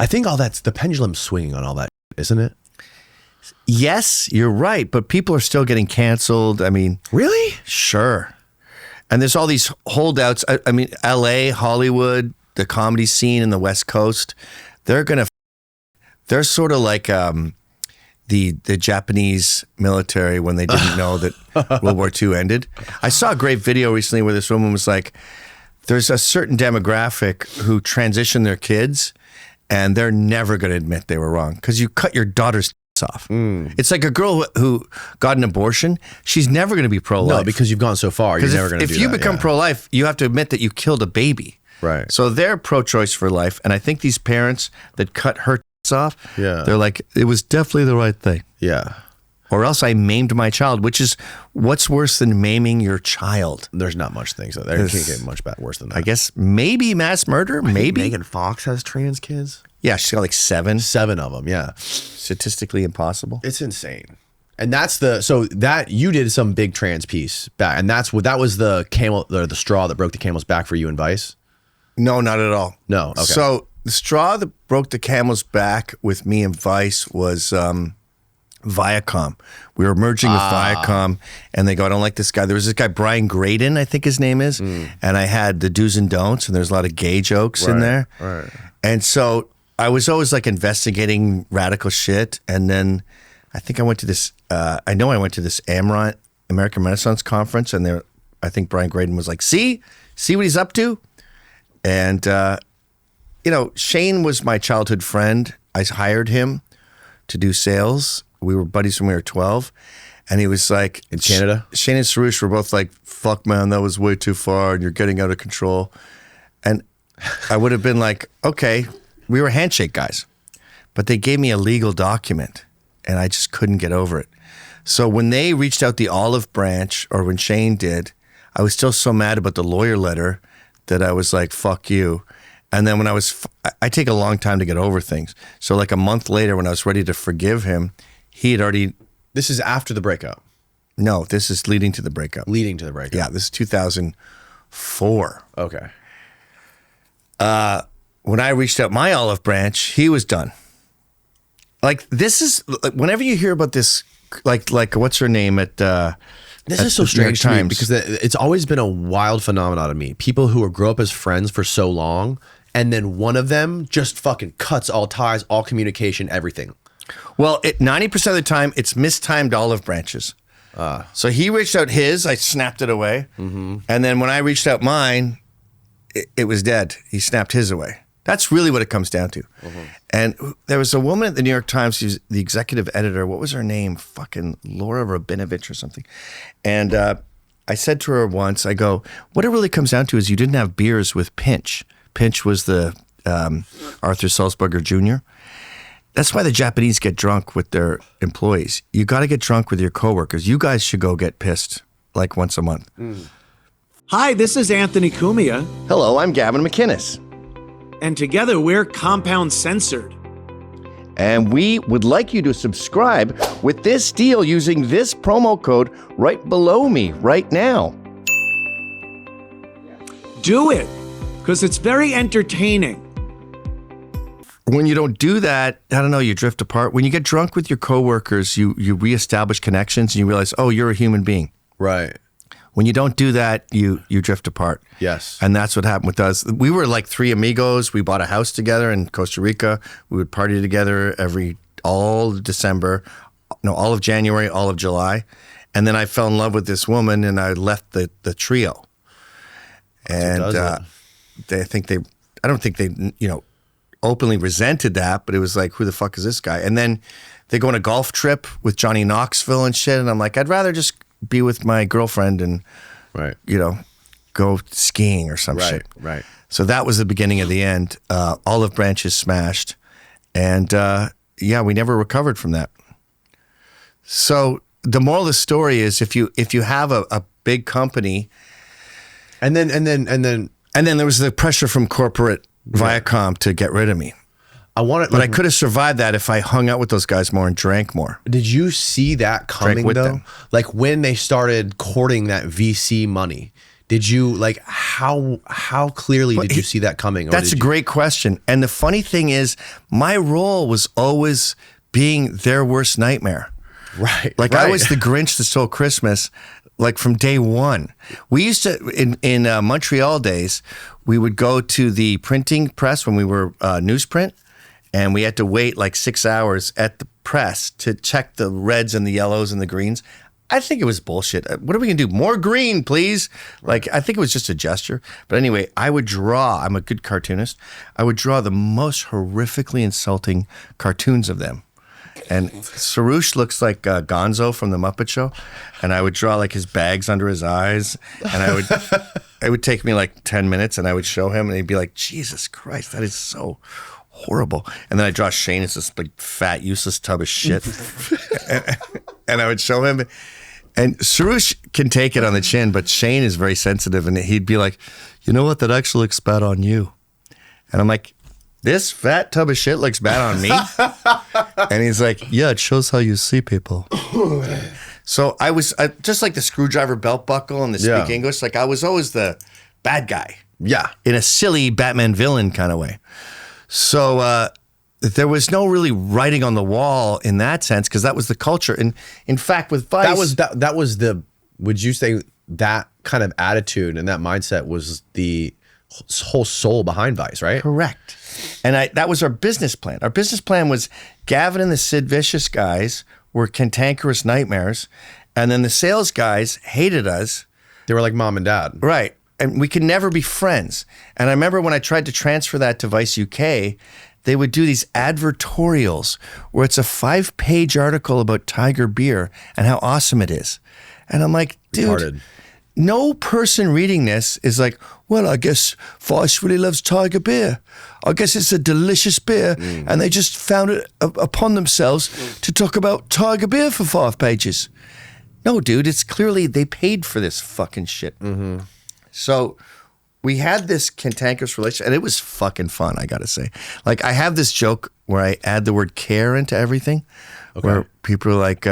think all that's the pendulum swinging on all that, isn't it? Yes, you're right, but people are still getting canceled. I mean, really? Sure. And there's all these holdouts. I mean, LA, Hollywood, the comedy scene in the West Coast, they're sort of like the Japanese military when they didn't know that World War II ended. I saw a great video recently where this woman was like, there's a certain demographic who transition their kids and they're never going to admit they were wrong because you cut your daughter's off. It's like a girl who got an abortion. She's never going to be pro-life. No, because you've gone so far. You're never going to do that. If you become pro-life, you have to admit that you killed a baby. Right. So they're pro-choice for life. And I think these parents that cut her off, they're like, it was definitely the right thing. Yeah. Or else I maimed my child, which is what's worse than maiming your child? There's not much things. There can't get much worse than that. I guess maybe mass murder. Maybe Megan Fox has trans kids. Yeah, she's got like 7 of them. Yeah, statistically impossible. It's insane. And that's you did some big trans piece back, and that was the straw that broke the camel's back for you and Vice. No, not at all. No. Okay. So the straw that broke the camel's back with me and Vice was Viacom. We were merging with Viacom, and they go, I don't like this guy. There was this guy, Brian Graydon, I think his name is, and I had the do's and don'ts, and there's a lot of gay jokes in there. Right. And so I was always like investigating radical shit, and then I think I went to this, I went to this American Renaissance Conference, and I think Brian Graydon was like, see what he's up to? And, Shane was my childhood friend. I hired him to do sales. We were buddies when we were 12. And he was like... In Canada? Shane and Sarush were both like, fuck, man, that was way too far, and you're getting out of control. And I would have been like, okay, we were handshake guys. But they gave me a legal document, and I just couldn't get over it. So when they reached out the olive branch, or when Shane did, I was still so mad about the lawyer letter that I was like, fuck you. And then when I take a long time to get over things. So like a month later when I was ready to forgive him, he had already... This is after the breakup? No, this is leading to the breakup. Leading to the breakup. Yeah, this is 2004. Okay. When I reached out my olive branch, he was done. Like this is... Whenever you hear about this, like what's her name at... This is so strange to me because it's always been a wild phenomenon to me. People who grew up as friends for so long, and then one of them just fucking cuts all ties, all communication, everything. Well, 90% of the time, it's mistimed olive branches. So he reached out his, I snapped it away. And then when I reached out mine, it was dead. He snapped his away. That's really what it comes down to. And there was a woman at the New York Times, she's the executive editor. What was her name? Fucking Laura Rabinovich or something. And I said to her once, I go, what it really comes down to is you didn't have beers with Pinch. Pinch was the Arthur Sulzberger Jr. That's why the Japanese get drunk with their employees. You got to get drunk with your coworkers. You guys should go get pissed like once a month. Hi, this is Anthony Cumia. Hello, I'm Gavin McInnes. And together we're Compound Censored. And we would like you to subscribe with this deal using this promo code right below me right now. Do it, because it's very entertaining. When you don't do that, I don't know, you drift apart. When you get drunk with your coworkers, you reestablish connections and you realize, oh, you're a human being. Right. When you don't do that, you drift apart. Yes. And that's what happened with us. We were like 3 amigos. We bought a house together in Costa Rica. We would party together all of January, all of July. And then I fell in love with this woman and I left the trio. And I don't think they, openly resented that, but it was like, who the fuck is this guy? And then they go on a golf trip with Johnny Knoxville and shit. And I'm like, I'd rather just be with my girlfriend and, go skiing or some shit. Right. So that was the beginning of the end. Olive branches smashed. And we never recovered from that. So the moral of the story is if you have a big company. And then there was the pressure from corporate Viacom to get rid of me. But I could have survived that if I hung out with those guys more and drank more. Did you see that coming though? Like when they started courting that VC money, Did you like how clearly did you see that coming? Or That's a great question. And the funny thing is, my role was always being their worst nightmare. Right. Like I was the Grinch that stole Christmas, like from day one. We used to, in Montreal days, we would go to the printing press when we were newsprint, and we had to wait like 6 hours at the press to check the reds and the yellows and the greens. I think it was bullshit. What are we going to do? More green, please. Like, I think it was just a gesture. But anyway, I would draw. I'm a good cartoonist. I would draw the most horrifically insulting cartoons of them. And Sarouche looks like Gonzo from the Muppet Show. And I would draw like his bags under his eyes. And it would take me like 10 minutes, and I would show him, and he'd be like, Jesus Christ, that is so horrible. And then I draw Shane as this big, fat, useless tub of shit. and I would show him. And Sarouche can take it on the chin, but Shane is very sensitive, and he'd be like, you know what, that actually looks bad on you. And I'm like, this fat tub of shit looks bad on me? And he's like, yeah, it shows how you see people. So I was just like the screwdriver belt buckle and the speak English. Like I was always the bad guy. Yeah. In a silly Batman villain kind of way. So there was no really writing on the wall in that sense, because that was the culture. And in fact, with Vice, that was the. Would you say that kind of attitude and that mindset was the whole soul behind Vice, right? Correct. And that was our business plan. Our business plan was Gavin and the Sid Vicious guys were cantankerous nightmares, and then the sales guys hated us. They were like mom and dad, right? And we could never be friends. And I remember when I tried to transfer that to Vice UK, they would do these advertorials where it's a 5-page article about Tiger beer and how awesome it is. And I'm like, dude, retarded. No person reading this is like, well, I guess Vice really loves Tiger beer. I guess it's a delicious beer. And they just found it upon themselves to talk about Tiger beer for 5 pages. No, dude, it's clearly they paid for this fucking shit. Mm-hmm. So we had this cantankerous relationship, and it was fucking fun, I gotta say. Like, I have this joke where I add the word care into everything, where people are like,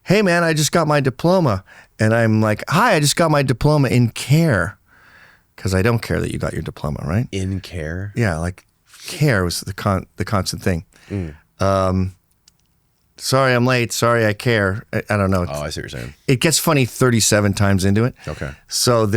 hey, man, I just got my diploma. And I'm like, hi, I just got my diploma in care. Because I don't care that you got your diploma, right? In care? Yeah, like care was the constant thing. Sorry, I'm late. Sorry, I care. I don't know. Oh, I see what you're saying. It gets funny 37 times into it. Okay. So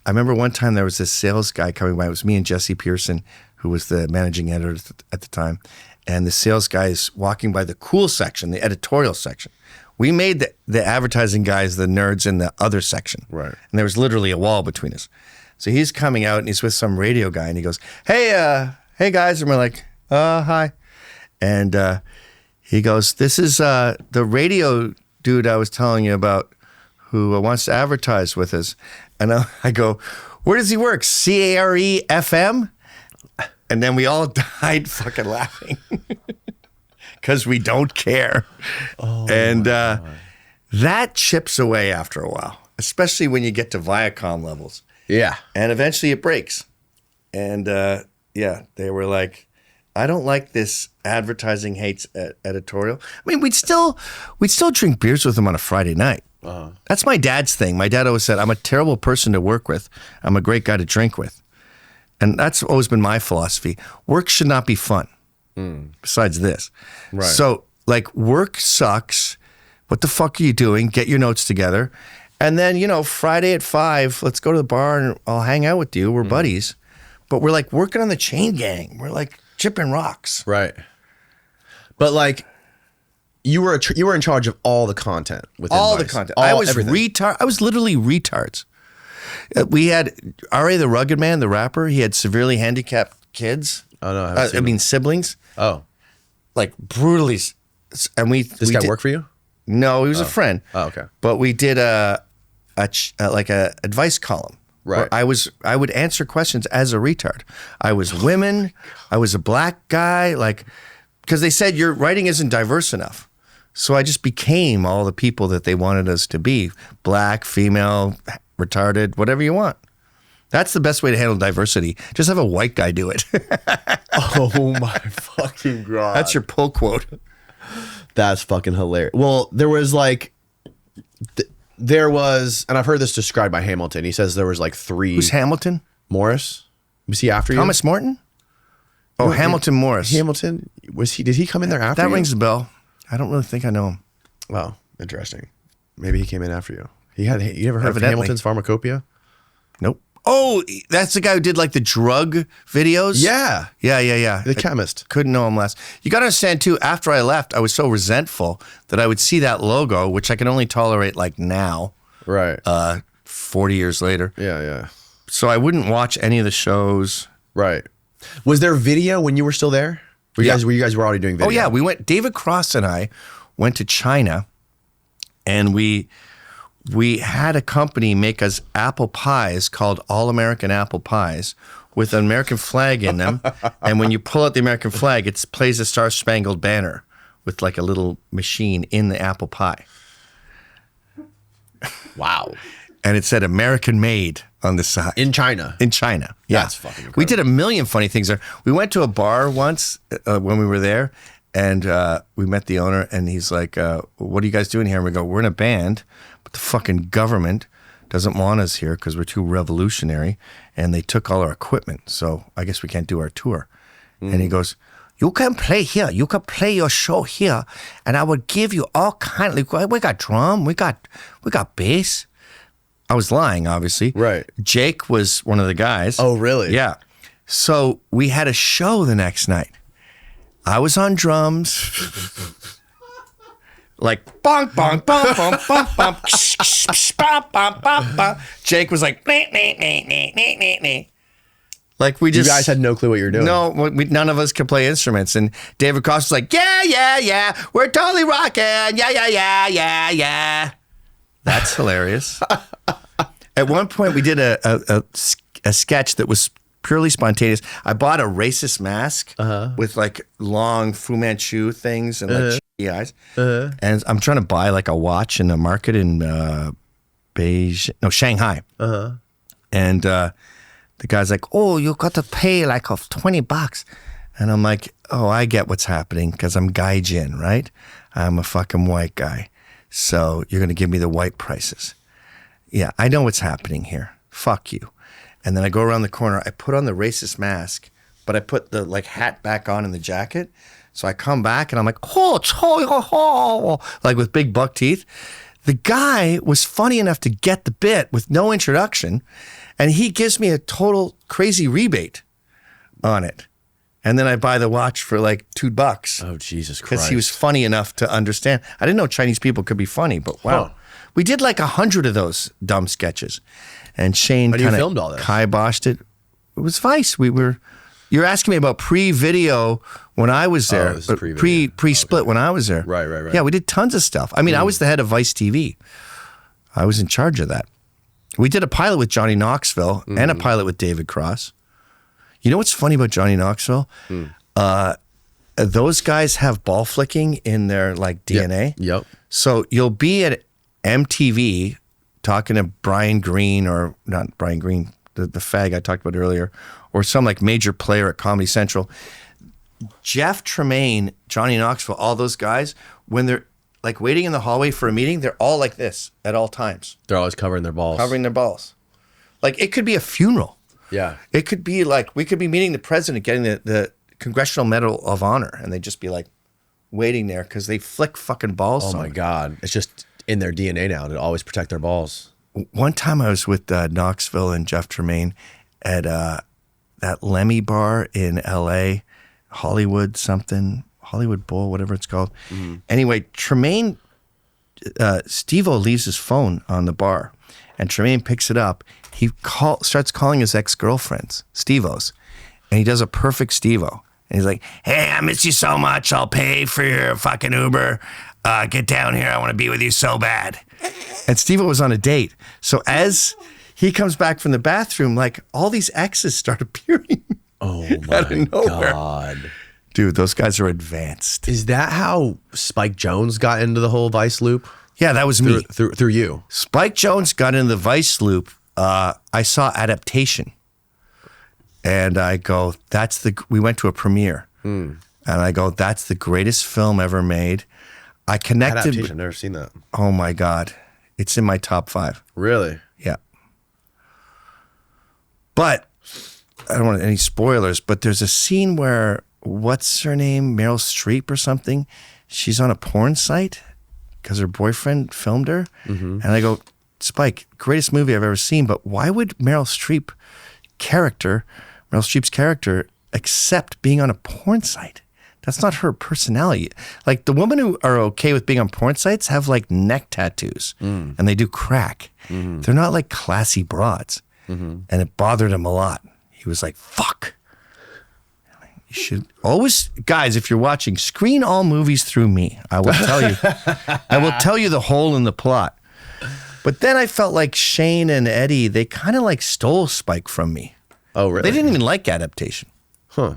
I remember one time there was this sales guy coming by. It was me and Jesse Pearson, who was the managing editor at the time. And the sales guy is walking by the cool section, the editorial section. We made the advertising guys the nerds in the other section. Right. And there was literally a wall between us. So he's coming out, and he's with some radio guy, and he goes, hey guys. And we're like, hi. And he goes, this is the radio dude I was telling you about who wants to advertise with us. And I go, where does he work? CARE-FM? And then we all died fucking laughing because we don't care. Oh, and that chips away after a while, especially when you get to Viacom levels. Yeah. And eventually it breaks. And they were like, I don't like this advertising hates editorial. I mean, we'd still drink beers with them on a Friday night. Uh-huh. That's my dad's thing. My dad always said, I'm a terrible person to work with. I'm a great guy to drink with. And that's always been my philosophy. Work should not be fun, besides this. Right. So, like, work sucks. What the fuck are you doing? Get your notes together. And then, Friday at 5, let's go to the bar and I'll hang out with you. We're buddies. But we're, like, working on the chain gang. We're, like, chipping rocks. Right. But, like, you were in charge of all the content within all Vice. The content. I was retard. I was literally retards. We had R.A. the Rugged Man, the rapper. He had severely handicapped kids. Oh no, siblings. Oh, like brutally. And this guy work for you? No, he was a friend. Oh, okay. But we did a advice column. Right. I would answer questions as a retard. I was women. I was a black guy. Like, because they said your writing isn't diverse enough. So I just became all the people that they wanted us to be. Black, female, retarded, whatever you want. That's the best way to handle diversity. Just have a white guy do it. Oh my fucking God. That's your pull quote. That's fucking hilarious. Well, there was like, there was, and I've heard this described by Hamilton. He says there was like 3. Who's Hamilton? Morris? Was he after you? Thomas Morton? Oh, Hamilton Morris. Hamilton? Did he come in there after that you? rings a bell. I don't really think I know him. Wow, interesting. Maybe he came in after you. You ever heard Evidently. of Hamilton's Pharmacopoeia? Nope. Oh, that's the guy who did like the drug videos? Yeah. Yeah. The Chemist. Couldn't know him less. You got to understand too, after I left, I was so resentful that I would see that logo, which I can only tolerate like now. Right. 40 years later. Yeah. So I wouldn't watch any of the shows. Right. Was there video when you were still there? You guys were already doing video? Oh yeah, David Cross and I went to China, and we had a company make us apple pies called All American Apple Pies with an American flag in them. And when you pull out the American flag, it plays a Star Spangled Banner with like a little machine in the apple pie. Wow. And it said American made on the side. In China? In China, yeah. That's fucking incredible. We did a million funny things there. We went to a bar once when we were there, and we met the owner, and he's like, what are you guys doing here? And we go, we're in a band, but the fucking government doesn't want us here because we're too revolutionary, and they took all our equipment, so I guess we can't do our tour. And he goes, you can play here. You can play your show here, and I would give you all kind. Like, we got drum, we got bass. I was lying, obviously. Right. Jake was one of the guys. Oh, really? Yeah. So we had a show the next night. I was on drums. Like bonk, bonk, bonk, bonk, bonk, bonk. Bop, bop, bop, bop. Jake was like, nee, nee, nee, nee, nee, nee, nee. Like we just. You guys had no clue what you were doing. No, none of us could play instruments. And David Cross was like, yeah, we're totally rocking. Yeah. That's hilarious. At one point, we did a sketch that was purely spontaneous. I bought a racist mask with like long Fu Manchu things and like cheeky eyes. And I'm trying to buy like a watch in a market in Shanghai. And the guy's like, oh, you got to pay like $20. And I'm like, oh, I get what's happening because I'm gaijin, right? I'm a fucking white guy. So you're going to give me the white prices. Yeah, I know what's happening here. Fuck you. And then I go around the corner. I put on the racist mask, but I put the like hat back on in the jacket. So I come back and I'm like, like with big buck teeth. The guy was funny enough to get the bit with no introduction. And he gives me a total crazy rebate on it. And then I buy the watch for like $2. Oh, Jesus Christ. Because he was funny enough to understand. I didn't know Chinese people could be funny, but wow. Huh. We did like 100 of those dumb sketches. And Shane kind of kiboshed it. It was Vice. You're asking me about pre-video when I was there. Pre-split when I was there. Right. Yeah, we did tons of stuff. I mean, I was the head of Vice TV. I was in charge of that. We did a pilot with Johnny Knoxville and a pilot with David Cross. You know what's funny about Johnny Knoxville? Those guys have ball flicking in their like DNA. Yep. So you'll be at MTV talking to Brian Green, or not Brian Green, the fag I talked about earlier, or some like major player at Comedy Central. Jeff Tremaine, Johnny Knoxville, all those guys, when they're like waiting in the hallway for a meeting, they're all like this at all times. They're always covering their balls. Like it could be a funeral. Yeah. It could be like, we could be meeting the president, getting the Congressional Medal of Honor, and they'd just be like waiting there because they flick fucking balls. Oh my God. It's just in their DNA now to always protect their balls. One time I was with Knoxville and Jeff Tremaine at that Lemmy bar in LA, Hollywood Bowl, whatever it's called. Anyway, Tremaine, Steve-O leaves his phone on the bar, and Tremaine picks it up. He starts calling his ex-girlfriends, Steve-O's, and he does a perfect Steve-O. And he's like, hey, I miss you so much. I'll pay for your fucking Uber. Get down here. I want to be with you so bad. And Steve-O was on a date. So as he comes back from the bathroom, like all these exes start appearing. Oh my God. Dude, those guys are advanced. Is that how Spike Jonze got into the whole Vice loop? Yeah, that was me. Through you. Spike Jonze got into the Vice loop. I saw Adaptation. And I go, we went to a premiere. And I go, that's the greatest film ever made. I connected. Adaptation, I've never seen that. Oh my God. It's in my top 5. Really? Yeah. But I don't want any spoilers, but there's a scene where, what's her name? Meryl Streep or something. She's on a porn site because her boyfriend filmed her. And I go, Spike, greatest movie I've ever seen, but why would Meryl Streep's character, accept being on a porn site? That's not her personality. Like, the women who are okay with being on porn sites have like neck tattoos and they do crack. They're not like classy broads. And it bothered him a lot. He was like, fuck. You should always, guys, if you're watching, screen all movies through me. I will tell you the hole in the plot. But then I felt like Shane and Eddie, they kind of like stole Spike from me. Oh, really? They didn't even like Adaptation. Huh.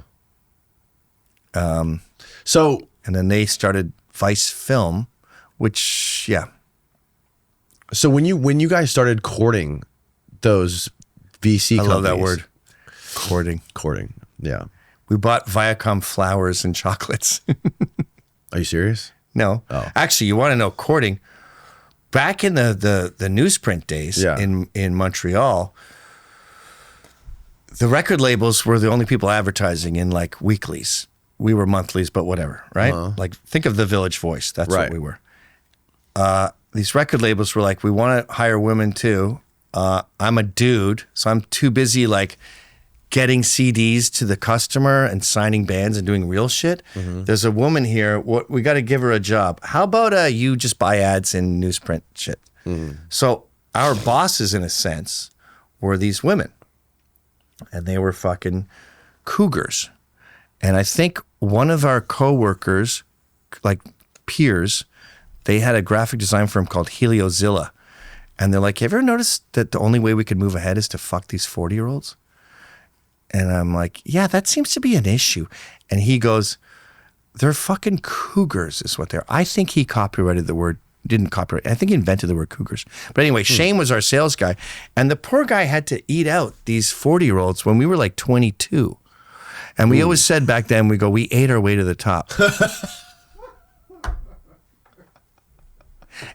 And then they started Vice Film, which, yeah. So when you guys started courting those VC companies. I love that word. Courting. Yeah. We bought Viacom flowers and chocolates. Are you serious? No. Oh. Actually, you want to know courting. Back in the newsprint days Yeah. in Montreal, the record labels were the only people advertising in like weeklies. We were monthlies, but whatever, right? Like, think of the Village Voice. That's Right. what we were. These record labels were like, we want to hire women too. I'm a dude, so I'm too busy like getting CDs to the customer and signing bands and doing real shit. There's a woman here. We got to give her a job. How about you just buy ads in newsprint shit? So our bosses, in a sense, were these women, and they were fucking cougars. And I think one of our coworkers, like peers, they had a graphic design firm called Heliozilla. And they're like, have you ever noticed that the only way we could move ahead is to fuck these 40-year-olds? And I'm like, yeah, that seems to be an issue. And he goes, they're fucking cougars is what they're. I think he copyrighted the word, didn't copyright. I think he invented the word cougars. But anyway, Shane was our sales guy. And the poor guy had to eat out these 40-year-olds when we were like 22. And we always said back then, we ate our way to the top.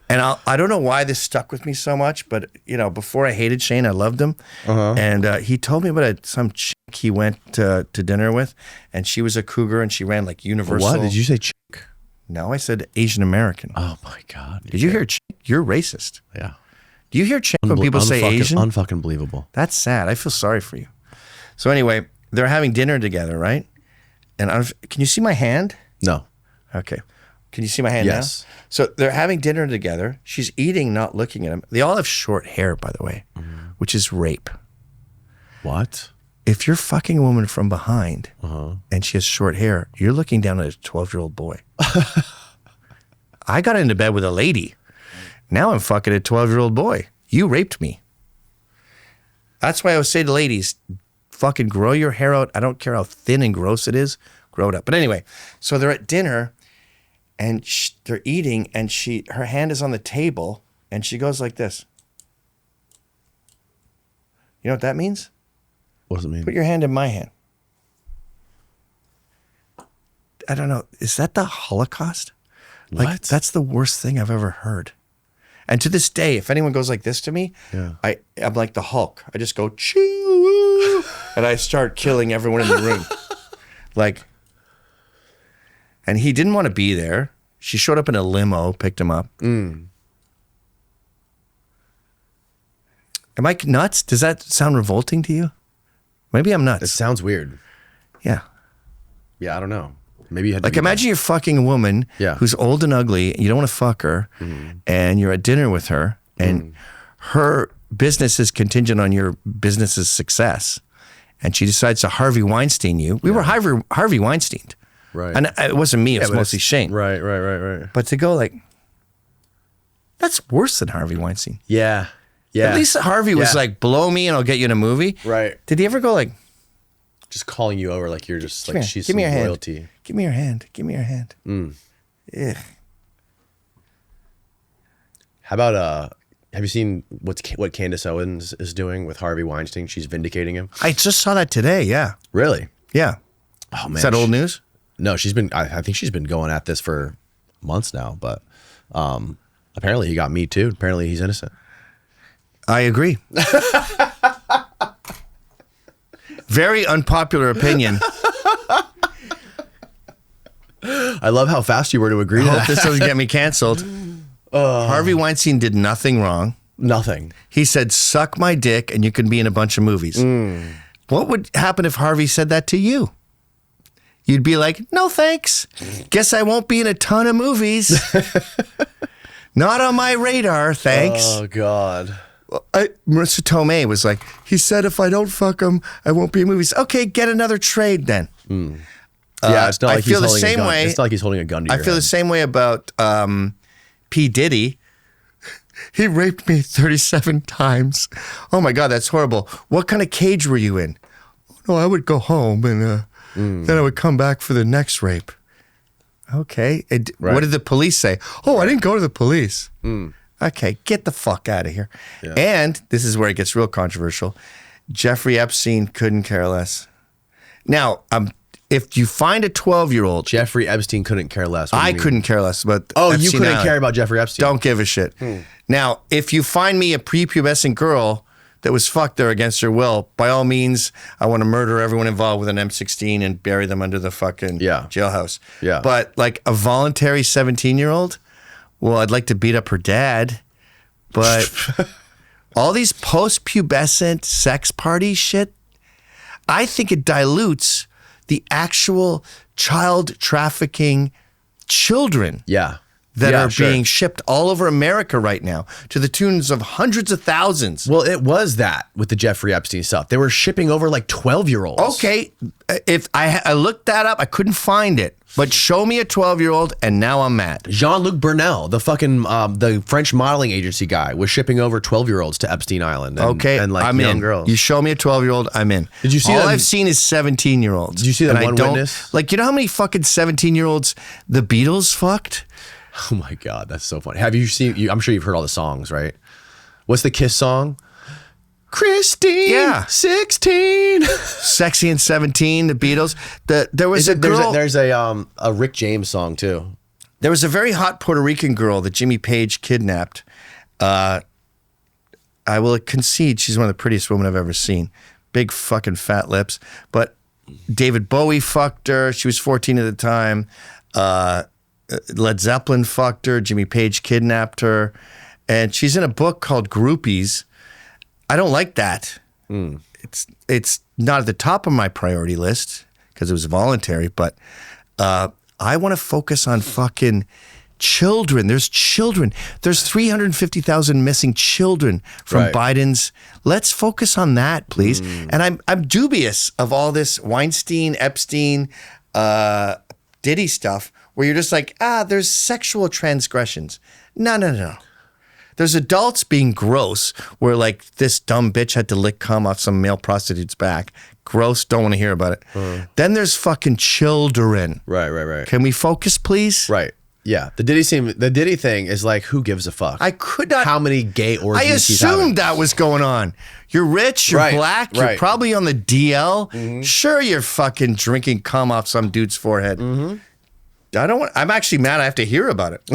And I don't know why this stuck with me so much, but, you know, before I hated Shane, I loved him. And he told me about some chick he went to dinner with, and she was a cougar, and she ran like Universal. What? Did you say chick? No, I said Asian American. Oh, my God. Did you hear chick? You're racist. Yeah. Do you hear chick when people say Asian? Unfucking believable. That's sad. I feel sorry for you. So anyway, they're having dinner together, right? And can you see my hand? No. Okay. Can you see my hand Yes. now? So they're having dinner together. She's eating, not looking at him. They all have short hair, by the way, which is rape. What? If you're fucking a woman from behind and she has short hair, you're looking down at a 12-year-old boy. I got into bed with a lady. Now I'm fucking a 12-year-old boy. You raped me. That's why I would say to ladies, fucking grow your hair out. I don't care how thin and gross it is. Grow it up. But anyway, so they're at dinner. And they're eating, and her hand is on the table, and she goes like this. You know what that means? What does it mean? Put your hand in my hand. I don't know. Is that the Holocaust? Like, What? that's the worst thing I've ever heard. And to this day, if anyone goes like this to me, I'm like the Hulk. I just go, choo, and I start killing everyone in the room. Like... And he didn't want to be there. She showed up in a limo, picked him up. Am I nuts? Does that sound revolting to you? Maybe I'm nuts. It sounds weird. Yeah. Yeah, I don't know. Maybe you had to Like, be imagine you're fucking a woman Yeah. who's old and ugly, and you don't want to fuck her, and you're at dinner with her, and her business is contingent on your business's success, and she decides to Harvey Weinstein you. We were Harvey Weinsteined. Right. And it wasn't me, it was but mostly it's- Shane. Right. But to go like, that's worse than Harvey Weinstein. Yeah. Yeah. At least Harvey was Yeah. like, blow me and I'll get you in a movie. Right. Did he ever go like, Just calling you over like you're just Come like here, she's give some me your hand. royalty. Give me your hand. Give me your hand. Ugh. How about have you seen what Candace Owens is doing with Harvey Weinstein? She's vindicating him. I just saw that today. Yeah. Really? Yeah. Oh man. Is that old news? No, she's been. I think she's been going at this for months now. But Apparently he got me too. Apparently he's innocent. I agree. Very unpopular opinion. I love how fast you were to agree to I hope that. this doesn't get me canceled. Harvey Weinstein did nothing wrong. Nothing. He said, suck my dick and you can be in a bunch of movies. What would happen if Harvey said that to you? You'd be like, no thanks. Guess I won't be in a ton of movies. Not on my radar, thanks. Oh, God. Marissa Tomei was like, he said if I don't fuck him, I won't be in movies. Okay, get another trade then. Yeah, it's not like I feel he's the holding same a gun. way. It's not like he's holding a gun to your I feel the head. same way about P. Diddy. He raped me 37 times. Oh my God, that's horrible. What kind of cage were you in? Oh, no, I would go home and then I would come back for the next rape. Okay. Right. What did the police say? Oh, I didn't go to the police. Okay, get the fuck out of here. Yeah. And this is where it gets real controversial. Jeffrey Epstein couldn't care less. Now, if you find a 12-year-old, Jeffrey Epstein couldn't care less. What do you I mean? couldn't care less about. Oh, Epstein you couldn't Island. care about Jeffrey Epstein. Don't give a shit. Now, if you find me a prepubescent girl that was fucked there against her will, by all means, I want to murder everyone involved with an M16 and bury them under the fucking jailhouse. Yeah. But like a voluntary 17-year-old, well, I'd like to beat up her dad. But all these post-pubescent sex party shit, I think it dilutes the actual child trafficking children that are being shipped all over America right now to the tunes of hundreds of thousands. Well, it was that with the Jeffrey Epstein stuff. They were shipping over like 12-year-olds. Okay, if I looked that up, I couldn't find it. But show me a 12-year-old, and now I'm mad. Jean-Luc Burnel, the fucking the French modeling agency guy, was shipping over 12-year-olds to Epstein Island. And, and like I'm young in. girls. You show me a 12-year-old, I'm in. Did you see All that? I've seen is 17-year-olds. Did you see that And one witness? Like, you know how many fucking 17-year-olds the Beatles fucked? Oh my God, that's so funny. Have you seen? I'm sure you've heard all the songs, right? What's the Kiss song? Christine, 16. Sexy and 17, the Beatles. There was a girl. There's a Rick James song too. There was a very hot Puerto Rican girl that Jimmy Page kidnapped. I will concede she's one of the prettiest women I've ever seen. Big fucking fat lips. But David Bowie fucked her. She was 14 at the time. Led Zeppelin fucked her. Jimmy Page kidnapped her. And she's in a book called Groupies. I don't like that. It's not at the top of my priority list because it was voluntary, but I want to focus on fucking children. There's children. There's 350,000 missing children from Biden's. Let's focus on that, please. And I'm dubious of all this Weinstein, Epstein, Diddy stuff where you're just like, there's sexual transgressions. No. There's adults being gross where like this dumb bitch had to lick cum off some male prostitute's back. Gross, don't want to hear about it. Then there's fucking children. Right. Can we focus, please? Right. Yeah. The Diddy thing is like, who gives a fuck? I could not. How many gay orgies I he's having. assumed that was going on. You're rich, you're black, you're probably on the DL. Sure, you're fucking drinking cum off some dude's forehead. I'm actually mad I have to hear about it.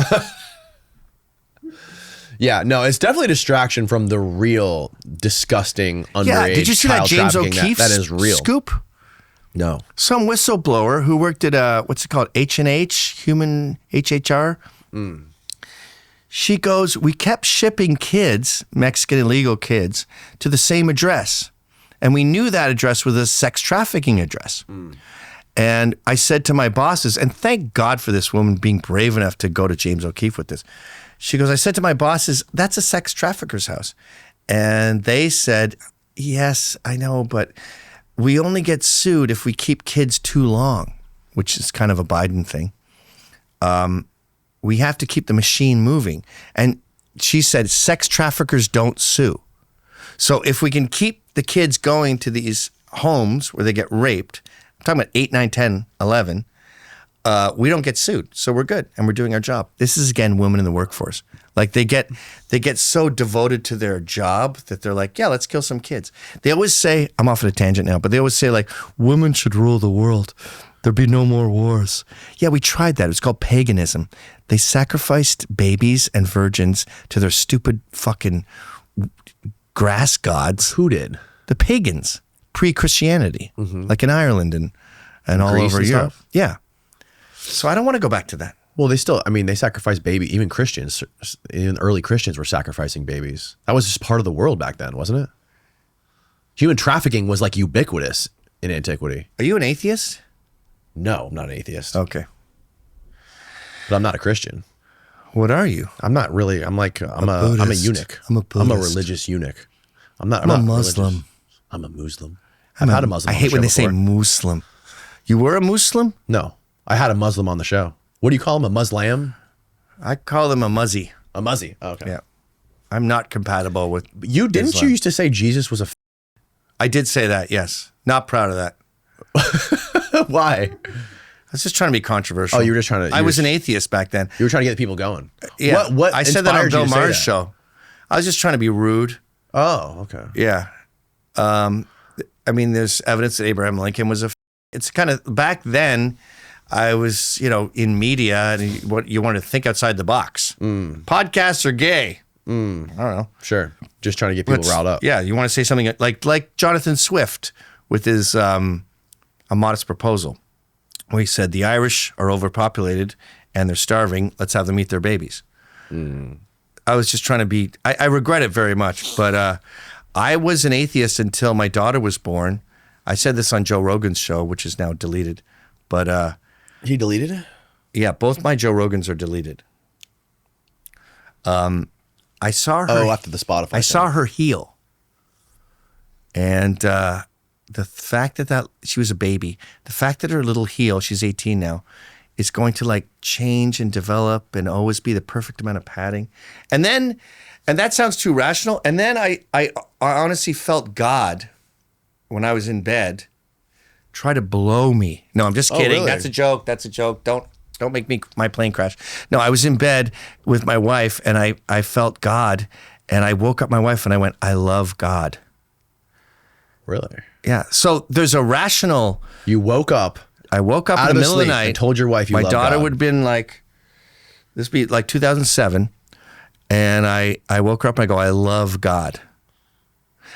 Yeah, no, it's definitely a distraction from the real disgusting underage did you see that child James trafficking O'Keefe that is real. scoop? No. Some whistleblower who worked at what's it called, H&H, Human HHR. She goes, we kept shipping kids, Mexican illegal kids, to the same address, and we knew that address was a sex trafficking address. And I said to my bosses, and thank God for this woman being brave enough to go to James O'Keefe with this. She goes, I said to my bosses, that's a sex trafficker's house. And they said, yes, I know, but we only get sued if we keep kids too long, which is kind of a Biden thing. We have to keep the machine moving. And she said, sex traffickers don't sue. So if we can keep the kids going to these homes where they get raped, I'm talking about 8, 9, 10, 11, we don't get sued. So we're good and we're doing our job. This is, again, women in the workforce. Like they get so devoted to their job that they're like, yeah, let's kill some kids. They always say, I'm off on a tangent now, but they always say like, women should rule the world. There'd be no more wars. Yeah, we tried that. It was called paganism. They sacrificed babies and virgins to their stupid fucking grass gods. Who did? The pagans, pre-Christianity, like in Ireland and all Greece over and Europe. stuff? Yeah. So I don't want to go back to that. Well, they sacrificed baby. Even Christians, even early Christians were sacrificing babies. That was just part of the world back then, wasn't it? Human trafficking was like ubiquitous in antiquity. Are you an atheist? No, I'm not an atheist. Okay. But I'm not a Christian. What are you? I'm not really. I'm a eunuch. I'm a Buddhist. I'm a religious eunuch. I'm not a Muslim. religious. I'm a Muslim. I've had a Muslim. I hate when they say Muslim. You were a Muslim? No, I had a Muslim on the show. What do you call him? A Muslim? I call them a muzzy. A muzzy. Oh, okay. Yeah. I'm not compatible with you. Didn't Islam. You used to say Jesus was a? I did say that. Yes. Not proud of that. Why? I was just trying to be controversial. Oh, you were just trying to. I was an atheist back then. You were trying to get the people going. Yeah. What I said that on inspired you Bill to say Maher's that? show. I was just trying to be rude. Oh, okay. Yeah. I mean, there's evidence that Abraham Lincoln was it's kind of, back then, I was, in media, and what you wanted to think outside the box. Podcasts are gay. I don't know. Sure. Just trying to get people riled up. Yeah, you want to say something like Jonathan Swift with his A Modest Proposal, where he said, the Irish are overpopulated and they're starving. Let's have them eat their babies. I was just trying to be, I regret it very much, but I was an atheist until my daughter was born. I said this on Joe Rogan's show, which is now deleted, but he deleted it? Yeah, both my Joe Rogans are deleted. I saw her. Oh, after the Spotify. I saw her heal, and the fact that she was a baby, the fact that her little heel, she's 18 now, is going to change and develop and always be the perfect amount of padding, and that sounds too rational. And then I honestly felt God when I was in bed try to blow me. No, I'm just kidding. Really? That's a joke. That's a joke. Don't make my plane crash. No, I was in bed with my wife and I felt God, and I woke up my wife and I went, I love God. Really? Yeah. So there's a rational. You woke up. I woke up out in the of middle of the sleep night. and told your wife you my love daughter God. would have been this would be 2007. And I woke her up and I go, I love God.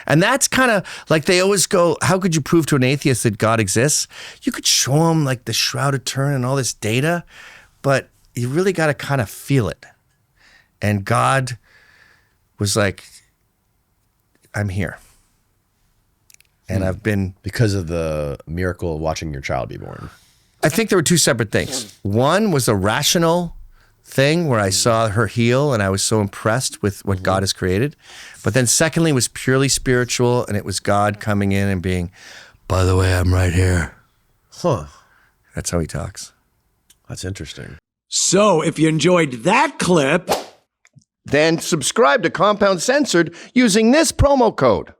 And that's kind of like they always go, how could you prove to an atheist that God exists? You could show them the Shroud of Turin and all this data, but you really got to kind of feel it. And God was like, I'm here. And I've been... Because of the miracle of watching your child be born. I think there were two separate things. One was a rational thing where I saw her heal and I was so impressed with what God has created. But then secondly was purely spiritual, and it was God coming in and being, by the way, I'm right here. Huh. That's how he talks. That's interesting. So if you enjoyed that clip, Then subscribe to Compound Censored using this promo code.